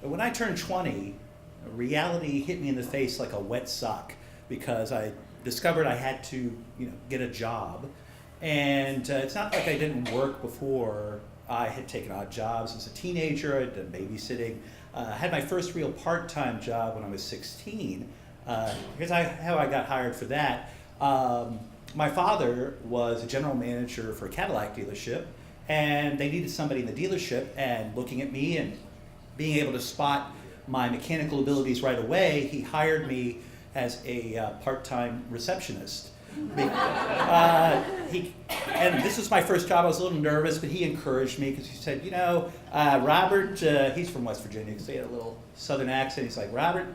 But when I turned 20, reality hit me in the face like a wet sock because I discovered I had to, get a job. And it's not like I didn't work before. I had taken odd jobs as a teenager. I'd done babysitting. I had my first real part-time job when I was 16. Here's how I got hired for that. My father was a general manager for a Cadillac dealership, and they needed somebody in the dealership, and looking at me and being able to spot my mechanical abilities right away, he hired me as a part-time receptionist. And this was my first job. I was a little nervous, but he encouraged me because he said, Robert, he's from West Virginia because he had a little southern accent. He's like, Robert,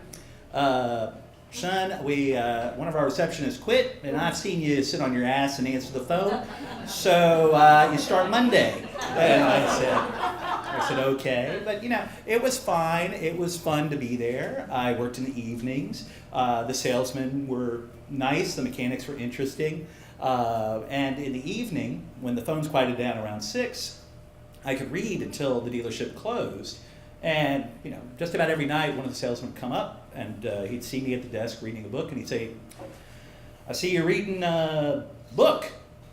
son, one of our receptionists quit, and I've seen you sit on your ass and answer the phone, so you start Monday. And I said, okay. But, it was fine. It was fun to be there. I worked in the evenings. The salesmen were nice. The mechanics were interesting. And in the evening, when the phones quieted down around 6, I could read until the dealership closed. And, just about every night, one of the salesmen would come up, and he'd see me at the desk reading a book, and he'd say, I see you're reading a book.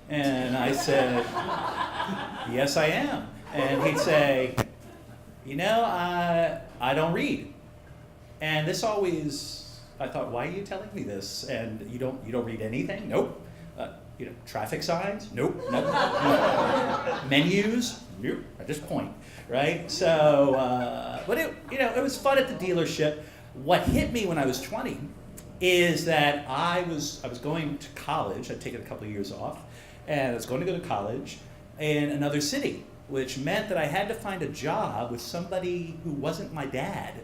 And I said, yes, I am. And he'd say, I don't read. And this always, I thought, why are you telling me this? And you don't read anything? Nope. Traffic signs? Nope. Menus? Nope. At this point, right? So, but it was fun at the dealership. What hit me when I was 20 is that I was going to college. I'd taken a couple of years off, and I was going to go to college in another city, which meant that I had to find a job with somebody who wasn't my dad,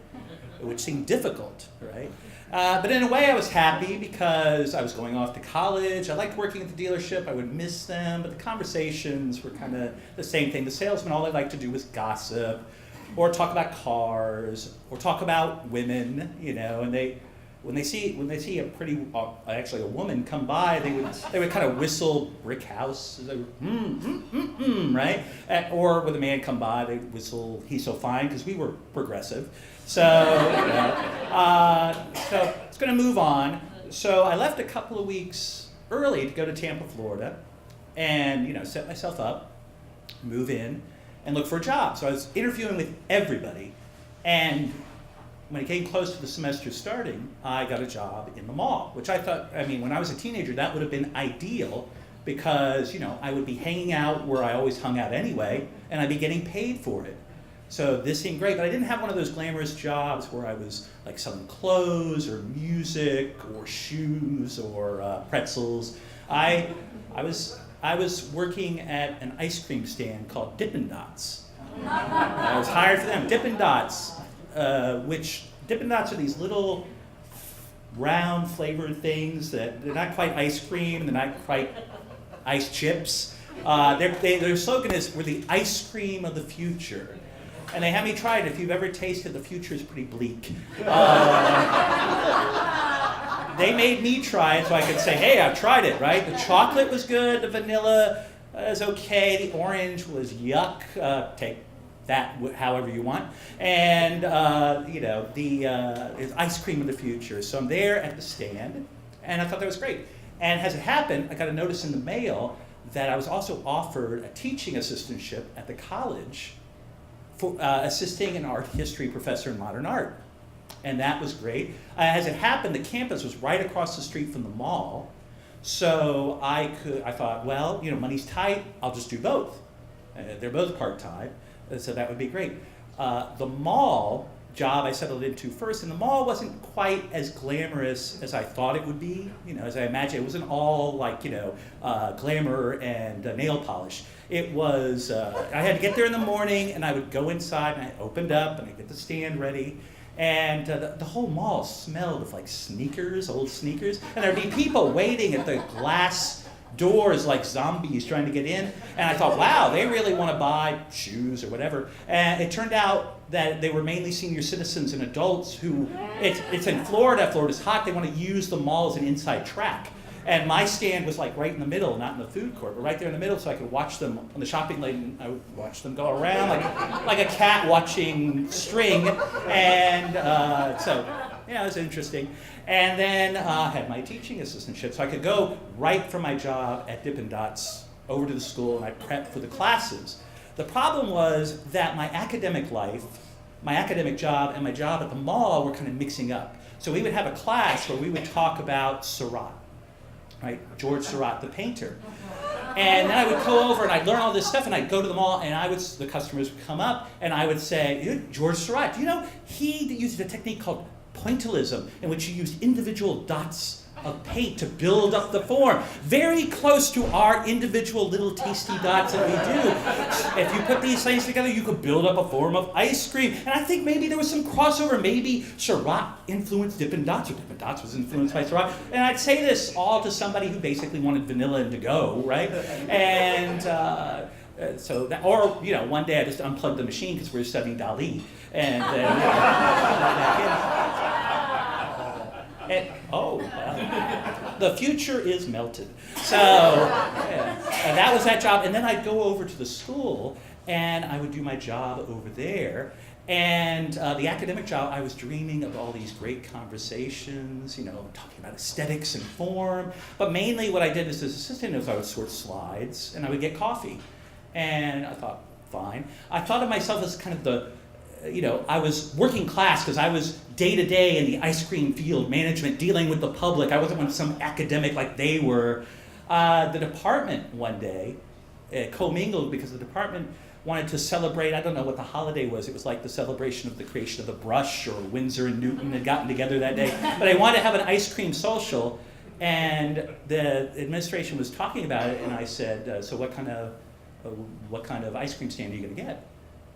which seemed difficult, right? But in a way I was happy because I was going off to college. I liked working at the dealership. I would miss them, but the conversations were kind of the same thing. The salesmen, all they liked to do was gossip or talk about cars or talk about women, and when they see a pretty, actually a woman come by, they would kind of whistle brick house, they would, right? Or when a man come by, they would whistle he's so fine, because we were progressive. So, so it's going to move on. So I left a couple of weeks early to go to Tampa, Florida, and set myself up, move in, and look for a job. So I was interviewing with everybody, and when it came close to the semester starting, I got a job in the mall, which I thought, when I was a teenager, that would have been ideal because, I would be hanging out where I always hung out anyway, and I'd be getting paid for it. So this seemed great, but I didn't have one of those glamorous jobs where I was like selling clothes or music or shoes or pretzels. I was working at an ice cream stand called Dippin' Dots. I was hired for them. Dippin' Dots. Which Dippin' Dots are these little round flavored things that they're not quite ice cream, they're not quite ice chips. Their slogan is, we're the ice cream of the future. And they have me try it. If you've ever tasted, the future is pretty bleak. They made me try it so I could say, hey, I've tried it, right? The chocolate was good, the vanilla was okay, the orange was yuck. Take that however you want, and the ice cream of the future. So I'm there at the stand, and I thought that was great. And as it happened, I got a notice in the mail that I was also offered a teaching assistantship at the college for assisting an art history professor in modern art, and that was great. As it happened, the campus was right across the street from the mall, so I thought, well, money's tight. I'll just do both. They're both part-time. So that would be great. The mall job I settled into first, and the mall wasn't quite as glamorous as I thought it would be. As I imagined, it wasn't all like glamour and nail polish. It was. I had to get there in the morning, and I would go inside, and I opened up, and I get the stand ready, and the whole mall smelled of like sneakers, old sneakers, and there'd be people waiting at the glass doors like zombies trying to get in, and I thought, wow, they really want to buy shoes or whatever. And it turned out that they were mainly senior citizens and adults who, it's in Florida, Florida's hot, they want to use the mall as an inside track. And my stand was like right in the middle, not in the food court, but right there in the middle, so I could watch them on the shopping lane. I would watch them go around like a cat watching string. And so, yeah, it was interesting. And then I had my teaching assistantship, so I could go right from my job at Dippin' Dots over to the school, and I prepped for the classes. The problem was that my academic life, my academic job, and my job at the mall were kind of mixing up. So we would have a class where we would talk about Seurat, right? George Seurat, the painter. And then I would go over and I'd learn all this stuff, and I'd go to the mall, and the customers would come up, and I would say, George Seurat, do you know, he used a technique called pointillism, in which you use individual dots of paint to build up the form, very close to our individual little tasty dots that we do. If you put these things together, you could build up a form of ice cream. And I think maybe there was some crossover. Maybe Seurat influenced Dippin' Dots, or Dippin' Dots was influenced by Seurat. And I'd say this all to somebody who basically wanted vanilla and to go, right? And so that, or one day I just unplugged the machine because we were studying Dali, and the future is melted. So and that was that job. And then I'd go over to the school, and I would do my job over there. And the academic job, I was dreaming of all these great conversations, talking about aesthetics and form. But mainly what I did as an assistant is I would sort slides, and I would get coffee. And I thought, fine. I thought of myself as kind of I was working class because I was day-to-day in the ice cream field, management, dealing with the public. I wasn't some academic like they were. The department one day commingled because the department wanted to celebrate, I don't know what the holiday was. It was like the celebration of the creation of the brush, or Winsor and Newton had gotten together that day. But I wanted to have an ice cream social, and the administration was talking about it, and I said, so what kind of ice cream stand are you going to get?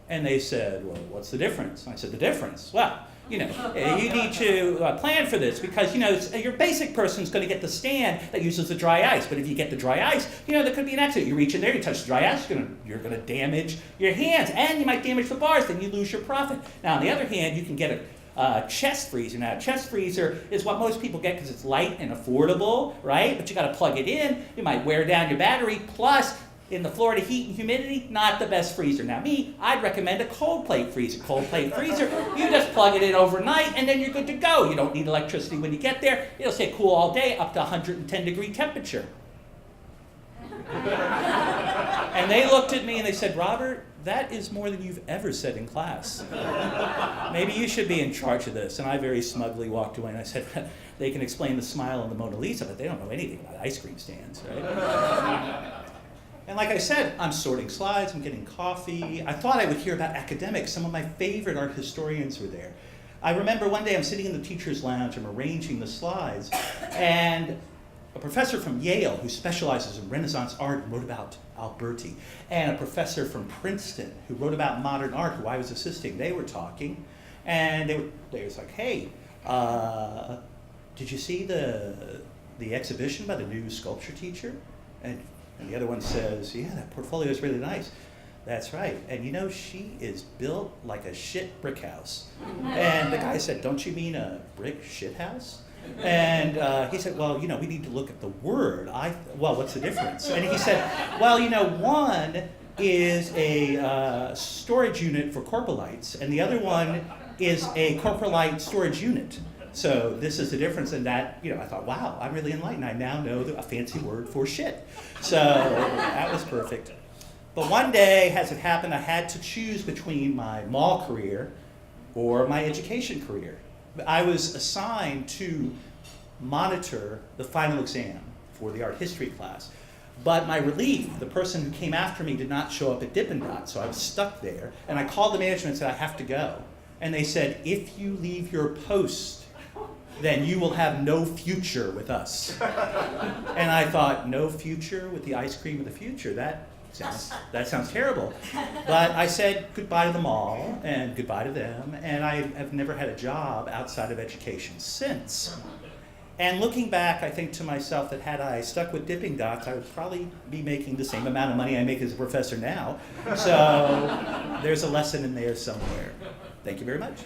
And they said, well, what's the difference? And I said, the difference? Well, you need to plan for this, because, your basic person's going to get the stand that uses the dry ice. But if you get the dry ice, there could be an accident. You reach in there, you touch the dry ice, you're going to damage your hands, and you might damage the bars, then you lose your profit. Now, on the other hand, you can get a chest freezer. Now, a chest freezer is what most people get because it's light and affordable, right? But you got to plug it in. You might wear down your battery. Plus, in the Florida heat and humidity, not the best freezer. Now I'd recommend a cold plate freezer. Cold plate freezer, you just plug it in overnight and then you're good to go. You don't need electricity when you get there. It'll stay cool all day up to 110 degree temperature. And they looked at me and they said, Robert, that is more than you've ever said in class. Maybe you should be in charge of this. And I very smugly walked away and I said, they can explain the smile on the Mona Lisa, but they don't know anything about ice cream stands, right? And like I said, I'm sorting slides, I'm getting coffee. I thought I would hear about academics. Some of my favorite art historians were there. I remember one day I'm sitting in the teacher's lounge, I'm arranging the slides, and a professor from Yale who specializes in Renaissance art and wrote about Alberti, and a professor from Princeton who wrote about modern art, who I was assisting, they were talking, and they was like, hey, did you see the exhibition by the new sculpture teacher? And the other one says, yeah, that portfolio is really nice. That's right. And she is built like a shit brick house. And the guy said, don't you mean a brick shit house? And he said, well, we need to look at the word. Well, what's the difference? And he said, well, one is a storage unit for corpolytes, and the other one is a corpolyte storage unit. So this is the difference in that, I thought, wow, I'm really enlightened. I now know a fancy word for shit. So that was perfect. But one day, as it happened, I had to choose between my mall career or my education career. I was assigned to monitor the final exam for the art history class. But my relief, the person who came after me did not show up at Dippin' Dots, so I was stuck there. And I called the management and said, I have to go. And they said, if you leave your post, then you will have no future with us. And I thought, no future with the ice cream of the future? That sounds terrible. But I said goodbye to them all, and goodbye to them, and I have never had a job outside of education since. And looking back, I think to myself that had I stuck with Dippin' Dots, I would probably be making the same amount of money I make as a professor now. So there's a lesson in there somewhere. Thank you very much.